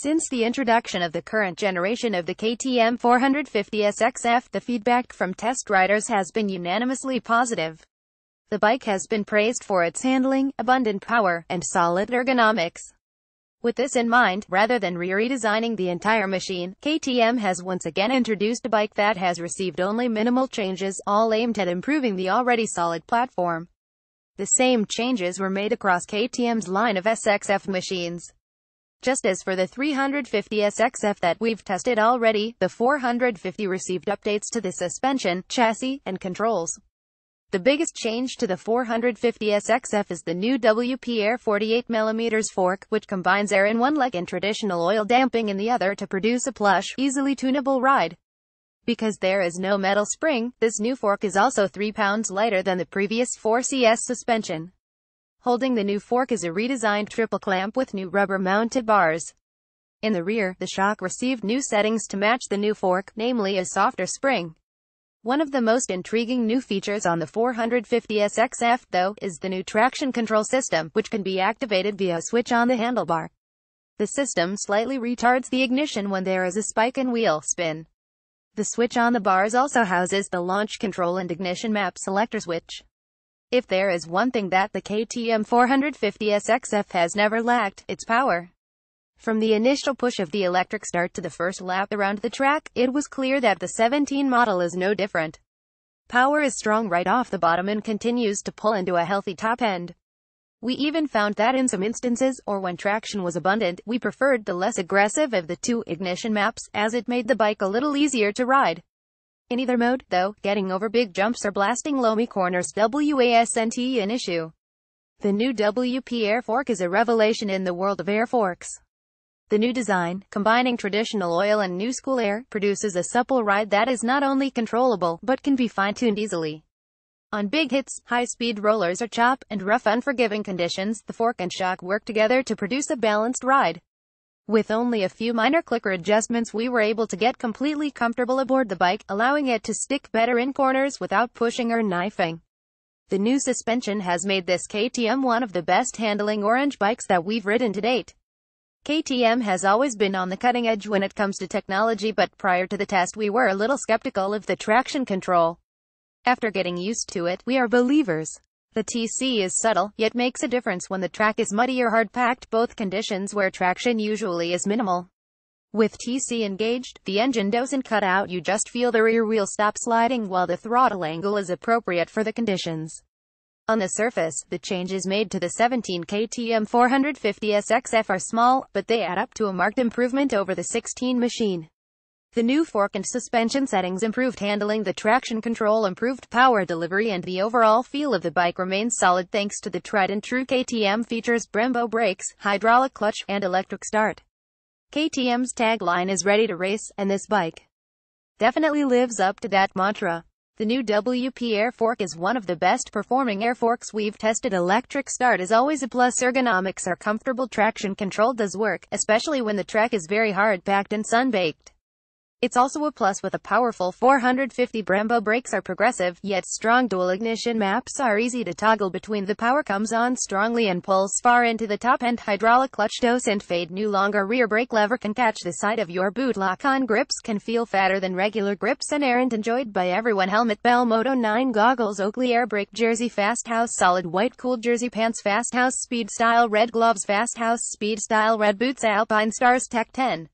Since the introduction of the current generation of the KTM 450SXF, the feedback from test riders has been unanimously positive. The bike has been praised for its handling, abundant power, and solid ergonomics. With this in mind, rather than redesigning the entire machine, KTM has once again introduced a bike that has received only minimal changes, all aimed at improving the already solid platform. The same changes were made across KTM's line of SXF machines. Just as for the 350SXF that we've tested already, the 450 received updates to the suspension, chassis, and controls. The biggest change to the 450SXF is the new WP Air 48mm fork, which combines air in one leg and traditional oil damping in the other to produce a plush, easily tunable ride. Because there is no metal spring, this new fork is also 3 pounds lighter than the previous 4CS suspension. Holding the new fork is a redesigned triple clamp with new rubber-mounted bars. In the rear, the shock received new settings to match the new fork, namely a softer spring. One of the most intriguing new features on the 450SXF, though, is the new traction control system, which can be activated via a switch on the handlebar. The system slightly retards the ignition when there is a spike in wheel spin. The switch on the bars also houses the launch control and ignition map selector switch. If there is one thing that the KTM 450SXF has never lacked, it's power. From the initial push of the electric start to the first lap around the track, it was clear that the 17 model is no different. Power is strong right off the bottom and continues to pull into a healthy top end. We even found that in some instances, or when traction was abundant, we preferred the less aggressive of the two ignition maps, as it made the bike a little easier to ride. In either mode, though, getting over big jumps or blasting loamy corners wasn't an issue. The new WP Air fork is a revelation in the world of air forks. The new design, combining traditional oil and new school air, produces a supple ride that is not only controllable, but can be fine-tuned easily. On big hits, high-speed rollers or chop, and rough unforgiving conditions, the fork and shock work together to produce a balanced ride. With only a few minor clicker adjustments we were able to get completely comfortable aboard the bike, allowing it to stick better in corners without pushing or knifing. The new suspension has made this KTM one of the best handling orange bikes that we've ridden to date. KTM has always been on the cutting edge when it comes to technology, but prior to the test we were a little skeptical of the traction control. After getting used to it, we are believers. The TC is subtle, yet makes a difference when the track is muddy or hard-packed, both conditions where traction usually is minimal. With TC engaged, the engine doesn't cut out, you just feel the rear wheel stop sliding while the throttle angle is appropriate for the conditions. On the surface, the changes made to the 17 KTM 450SXF are small, but they add up to a marked improvement over the 16 machine. The new fork and suspension settings improved handling, the traction control improved power delivery, and the overall feel of the bike remains solid thanks to the tried-and-true KTM features: Brembo brakes, hydraulic clutch, and electric start. KTM's tagline is "Ready to race," and this bike definitely lives up to that mantra. The new WP Air fork is one of the best performing air forks we've tested. Electric start is always a plus. Ergonomics are comfortable. Traction control does work, especially when the track is very hard-packed and sun-baked. It's also a plus with a powerful 450. Brembo brakes are progressive, yet strong. Dual ignition maps are easy to toggle between. The power comes on strongly and pulls far into the top end. Hydraulic clutch doesn't fade. New longer rear brake lever can catch the side of your boot. Lock-on grips can feel fatter than regular grips and aren't enjoyed by everyone. Helmet Bell Moto 9 goggles, Oakley air brake jersey, Fast House solid white cool jersey pants, Fast House speed style red gloves, Fast House speed style red boots, Alpine Stars Tech 10.